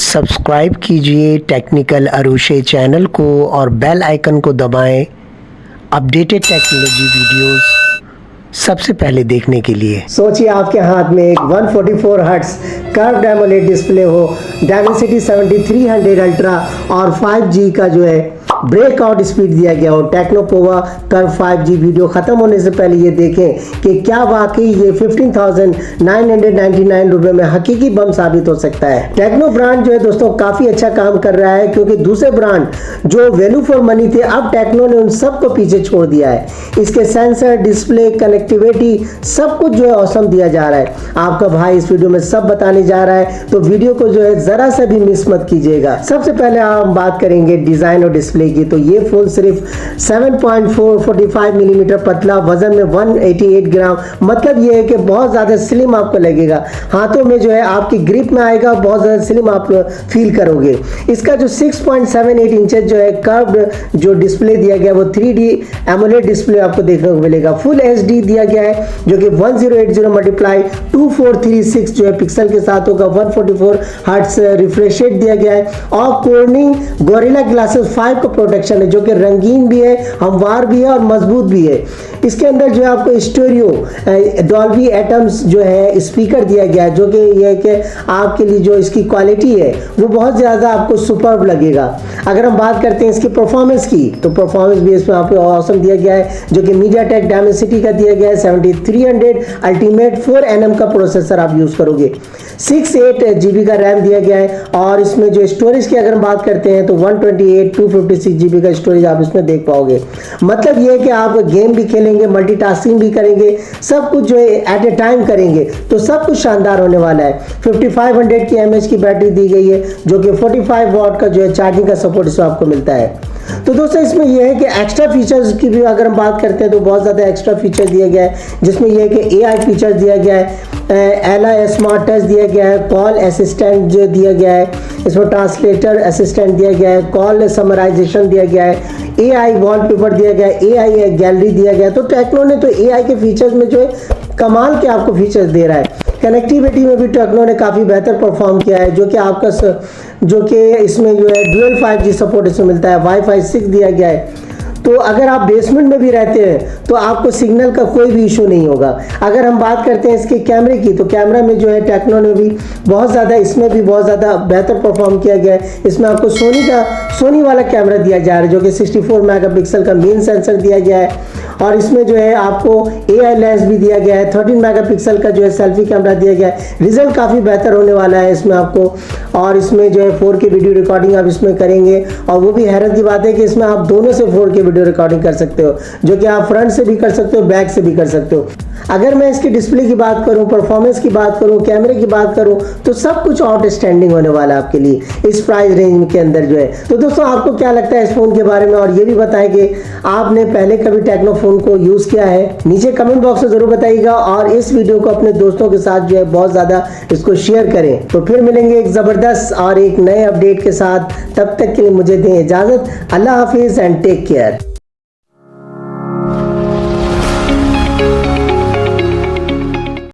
Subscribe कीजिए technical Arushe channel को और बेल आइकन को दबाएं अपडेटेड टेक्नोलॉजी वीडियोस सबसे पहले देखने के लिए। सोचिए आपके हाथ में एक 144 हर्ट्ज कर्व्ड एमोलेड डिस्प्ले हो, डायमेंसिटी 7300 अल्ट्रा और 5G का जो है ब्रेकआउट स्पीड दिया गया हो। टेक्नोपोवा कर्व 5G वीडियो खत्म होने से पहले ये देखें कि क्या वाकई ये 15,999 रुपए में हकीकी बम साबित हो सकता है। टेक्नो ब्रांड जो है दोस्तों काफी अच्छा काम कर रहा है, क्योंकि दूसरे ब्रांड जो वैल्यू फॉर मनी थे, अब टेक्नो ने उन सबको पीछे छोड़ दिया है। इसके सेंसर, डिस्प्ले, कनेक्टिविटी सब कुछ जो है औसम दिया जा रहा है। आपका भाई इस वीडियो में सब बताने जा रहा है, तो वीडियो को जो है जरा सा भी मिस मत कीजिएगा। सबसे पहले हम बात करेंगे डिजाइन और डिस्प्ले की। तो ये फोन सिर्फ 7.45 मिलीमीटर पतला, वजन में 188 ग्राम, मतलब ये है कि बहुत ज्यादा स्लिम आपको लगेगा। हाथों में जो है आपकी ग्रिप में आएगा, बहुत ज्यादा स्लिम आप फील करोगे। इसका जो 6.78 इंचेस जो है कर्व्ड जो डिस्प्ले दिया गया वो 3D एमोलेड डिस्प्ले आपको देखने को मिलेगा। फुल HD दिया गया है जो कि 1080 मल्टीप्लाई 2436 जो है पिक्सल के साथ होगा। 144 हर्ट्ज रिफ्रेश रेट दिया गया है और कॉर्निंग गोरिल्ला ग्लासेस 5 का प्रोटेक्शन है, जो कि रंगीन भी है, हमवार भी है और मजबूत भी है। इसके अंदर जो है आपको स्टीरियो डॉल्बी एटम्स जो है स्पीकर दिया गया है, जो कि ये है कि आपके लिए जो इसकी क्वालिटी है वो बहुत ज़्यादा आपको सुपर्ब लगेगा। अगर हम बात करते हैं इसकी परफॉर्मेंस की, तो परफॉर्मेंस भी इसमें आपको ऑसम दिया गया है, जो कि मीडियाटेक डायमेंसिटी का दिया गया है। 7300 अल्टीमेट 4nm का प्रोसेसर आप यूज़ करोगे। 68 GB का रैम दिया गया है और इसमें जो स्टोरेज की अगर हम बात करते हैं तो 128 256 GB का स्टोरेज आप इसमें देख पाओगे। मतलब ये है कि आप गेम भी खेलेंगे, मल्टीटास्किंग भी करेंगे, सब कुछ जो है एट ए टाइम करेंगे, तो सब कुछ शानदार होने वाला है। 5500 की mAh की बैटरी दी गई है, जो कि 45 वाट का जो है चार्जिंग का सपोर्ट इसमें आपको मिलता है। तो दोस्तों इसमें यह है कि एक्स्ट्रा फीचर्स की भी अगर हम बात करते हैं तो बहुत ज़्यादा एक्स्ट्रा फीचर दिया गया है, जिसमें यह है कि AI फीचर दिया गया है, एला स्मार्ट टच दिया गया है, कॉल असिस्टेंट जो दिया गया है, इसमें ट्रांसलेटर असिस्टेंट दिया गया है, कॉल समराइजेशन दिया गया है, AI वॉलपेपर दिया गया है, AI गैलरी दिया गया है। तो टेक्नो ने तो AI के फीचर्स में जो है कमाल के आपको फीचर्स दे रहा है। कनेक्टिविटी में भी टेक्नो ने काफ़ी बेहतर परफॉर्म किया है, जो कि आपका जो कि इसमें जो है डुअल 5G सपोर्ट इसमें मिलता है। Wi-Fi 6 दिया गया है, तो अगर आप बेसमेंट में भी रहते हैं तो आपको सिग्नल का कोई भी इशू नहीं होगा। अगर हम बात करते हैं इसके कैमरे की, तो कैमरा में जो है टेक्नो ने भी बहुत ज़्यादा इसमें भी बहुत ज़्यादा बेहतर परफॉर्म किया गया है। इसमें आपको सोनी वाला कैमरा दिया जा रहा है, जो कि 64 मेगापिक्सल का मेन सेंसर दिया गया है और इसमें जो है आपको AI लेंस भी दिया गया है। 13 मेगापिक्सल का जो है सेल्फी कैमरा दिया गया है। रिजल्ट काफ़ी बेहतर होने वाला है इसमें आपको, और इसमें जो है 4K वीडियो रिकॉर्डिंग आप इसमें करेंगे, और वो भी हैरत की बात है कि इसमें आप दोनों से 4K वीडियो रिकॉर्डिंग कर सकते हो, जो कि आप फ्रंट से भी कर सकते हो, बैक से भी कर सकते हो। अगर मैं इसकी डिस्प्ले की बात करूं, परफॉर्मेंस की बात करूं, कैमरे की बात करूं, तो सब कुछ आउटस्टैंडिंग होने वाला है आपके लिए इस प्राइस रेंज के अंदर जो है। तो दोस्तों आपको क्या लगता है इस फोन के बारे में, और ये भी बताएं कि आपने पहले कभी टेक्नो फोन को यूज किया है, नीचे कमेंट बॉक्स में जरूर बताइएगा, और इस वीडियो को अपने दोस्तों के साथ जो है बहुत ज्यादा इसको शेयर करें। तो फिर मिलेंगे एक जबरदस्त और एक नए अपडेट के साथ, तब तक के लिए मुझे दें इजाजत। अल्लाह हाफिज एंड टेक केयर।